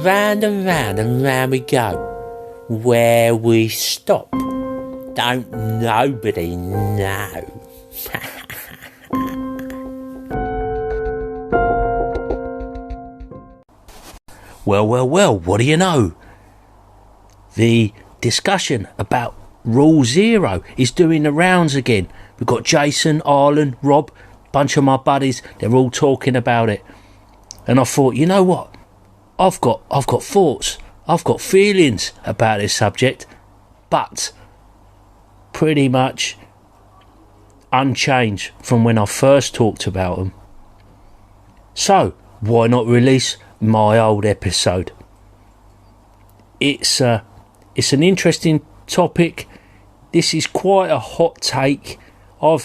round and round we go. Where we stop, don't nobody know. Well, what do you know? The discussion about Rule Zero is doing the rounds again. We've got Jason, Arlen, Rob, bunch of my buddies, they're all talking about it. And I thought, you know what? I've got thoughts, I've got feelings about this subject, but pretty much unchanged from when I first talked about them. So, why not release my old episode? It's an interesting topic. This is quite a hot take. I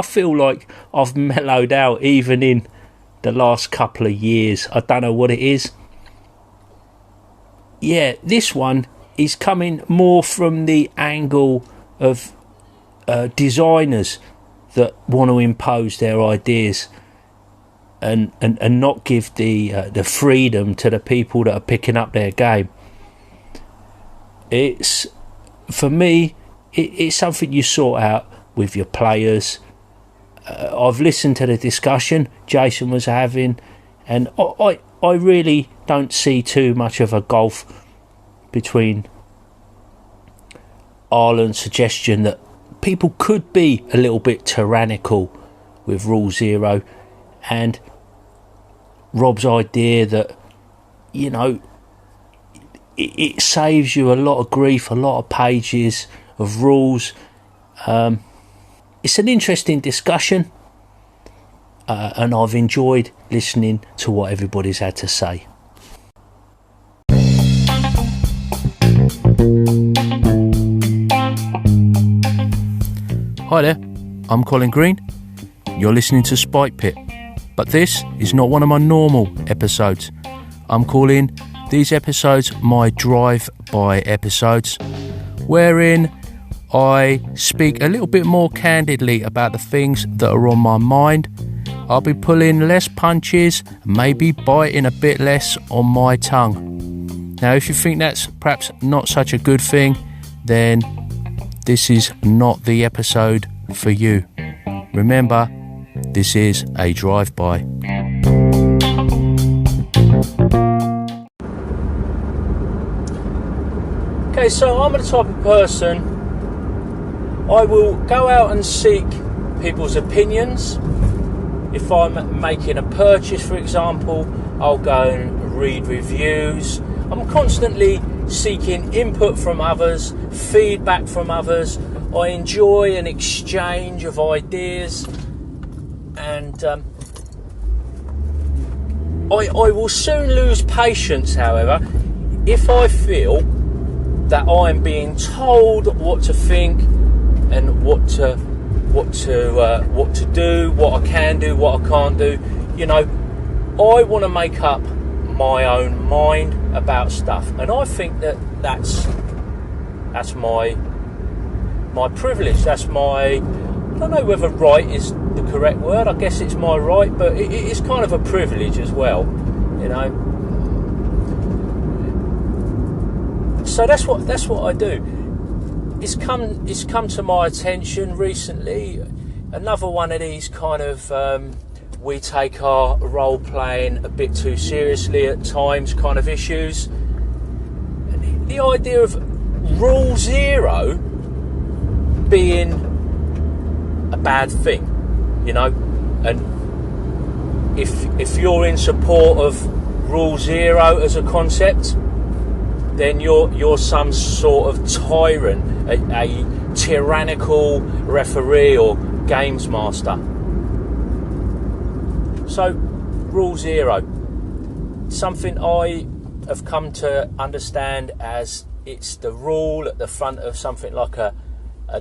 feel like I've mellowed out even in the last couple of years. I don't know what it is. Yeah, this one is coming more from the angle of designers that want to impose their ideas and not give the freedom to the people that are picking up their game. It's, for me, it's something you sort out with your players. I've listened to the discussion Jason was having, and I really don't see too much of a gulf between Arlen's suggestion that people could be a little bit tyrannical with Rule Zero, and Rob's idea that, you know, it saves you a lot of grief, a lot of pages of rules. It's an interesting discussion, and I've enjoyed listening to what everybody's had to say. Hi there, I'm Colin Green. You're listening to Spike Pit, but this is not one of my normal episodes. I'm calling these episodes my drive-by episodes, wherein I speak a little bit more candidly about the things that are on my mind. I'll be pulling less punches, maybe biting a bit less on my tongue. Now, if you think that's perhaps not such a good thing, then this is not the episode for you. Remember, this is a drive-by. Okay, so I'm the type of person, I will go out and seek people's opinions. If I'm making a purchase, for example, I'll go and read reviews. I'm constantly seeking input from others, feedback from others. I enjoy an exchange of ideas, and I will soon lose patience, however, if I feel that I'm being told what to think and what to do, what I can do, what I can't do. You know, I want to make up my own mind about stuff, and I think that's my privilege. That's my, I don't know whether right is the correct word. I guess it's my right, but it's kind of a privilege as well, you know. So that's what I do. It's come to my attention recently, another one of these kind of we take our role playing a bit too seriously at times kind of issues. And the idea of Rule Zero being a bad thing, you know, and if you're in support of Rule Zero as a concept, then you're some sort of tyrant, a tyrannical referee or games master. So, Rule Zero, something I have come to understand as it's the rule at the front of something like a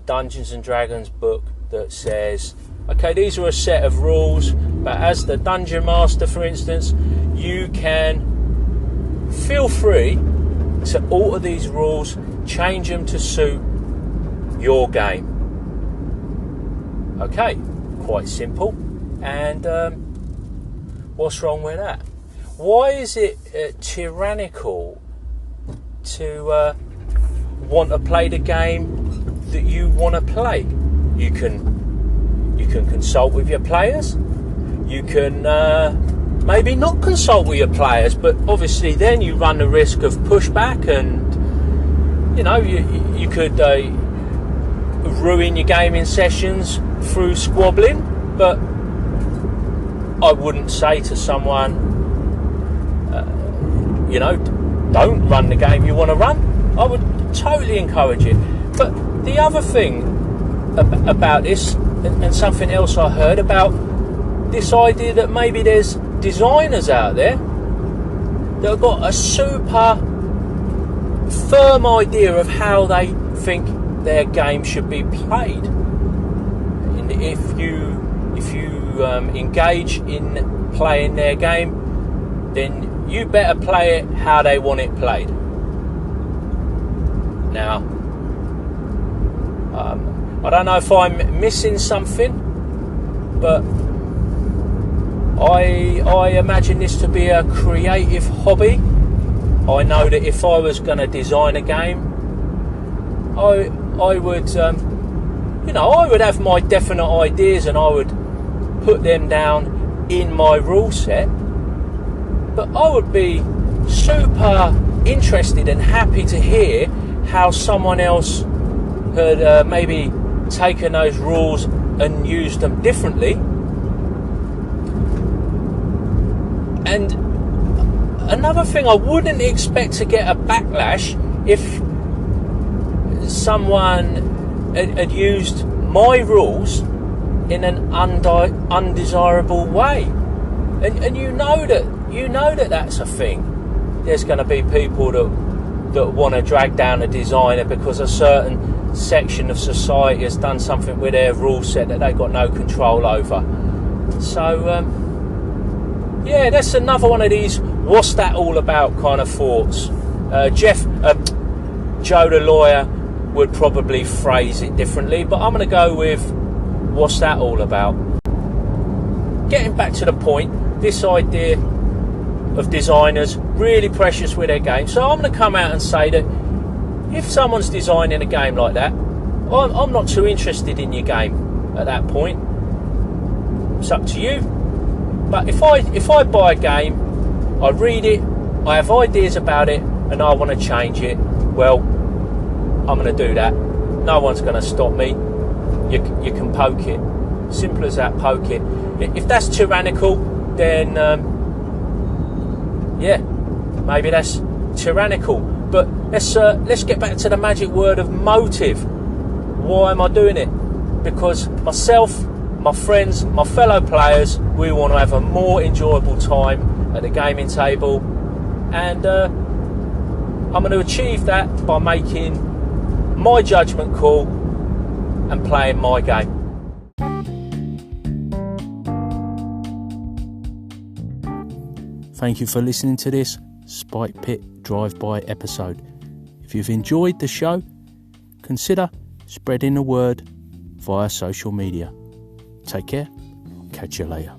Dungeons and Dragons book that says, okay, these are a set of rules, but as the dungeon master, for instance, you can feel free to alter these rules, change them to suit your game. Okay, quite simple. And what's wrong with that? Why is it tyrannical to want to play the game that you want to play? You can consult with your players. You can maybe not consult with your players, but obviously then you run the risk of pushback, and you could ruin your gaming sessions through squabbling. But I wouldn't say to someone, don't run the game you want to run. I would totally encourage it. But the other thing about this, and something else I heard about this idea that maybe there's designers out there that have got a super firm idea of how they think their game should be played. And if you engage in playing their game, then you better play it how they want it played. Now, I don't know if I'm missing something, but I imagine this to be a creative hobby. I know that if I was going to design a game, I would I would have my definite ideas and I would put them down in my rule set. But I would be super interested and happy to hear how someone else had maybe taken those rules and used them differently. And another thing, I wouldn't expect to get a backlash if someone had used my rules in an undesirable way. And you know that that's a thing. There's going to be people that want to drag down a designer because a certain section of society has done something with their rule set that they've got no control over. So that's another one of these what's that all about kind of thoughts. Joe the lawyer would probably phrase it differently, but I'm going to go with what's that all about. Getting back to the point, this idea of designers really precious with their game. So I'm going to come out and say that if someone's designing a game like that, I'm not too interested in your game at that point. It's up to you. But if I buy a game, I read it, I have ideas about it, and I want to change it, well, I'm going to do that. No one's going to stop me. You can poke it. Simple as that, poke it. If that's tyrannical, then maybe that's tyrannical. But let's get back to the magic word of motive. Why am I doing it? Because myself, my friends, my fellow players, we want to have a more enjoyable time at the gaming table, and I'm going to achieve that by making my judgment call and playing my game. Thank you for listening to this Spike Pit Drive-By episode. If you've enjoyed the show, consider spreading the word via social media. Take care. Catch you later.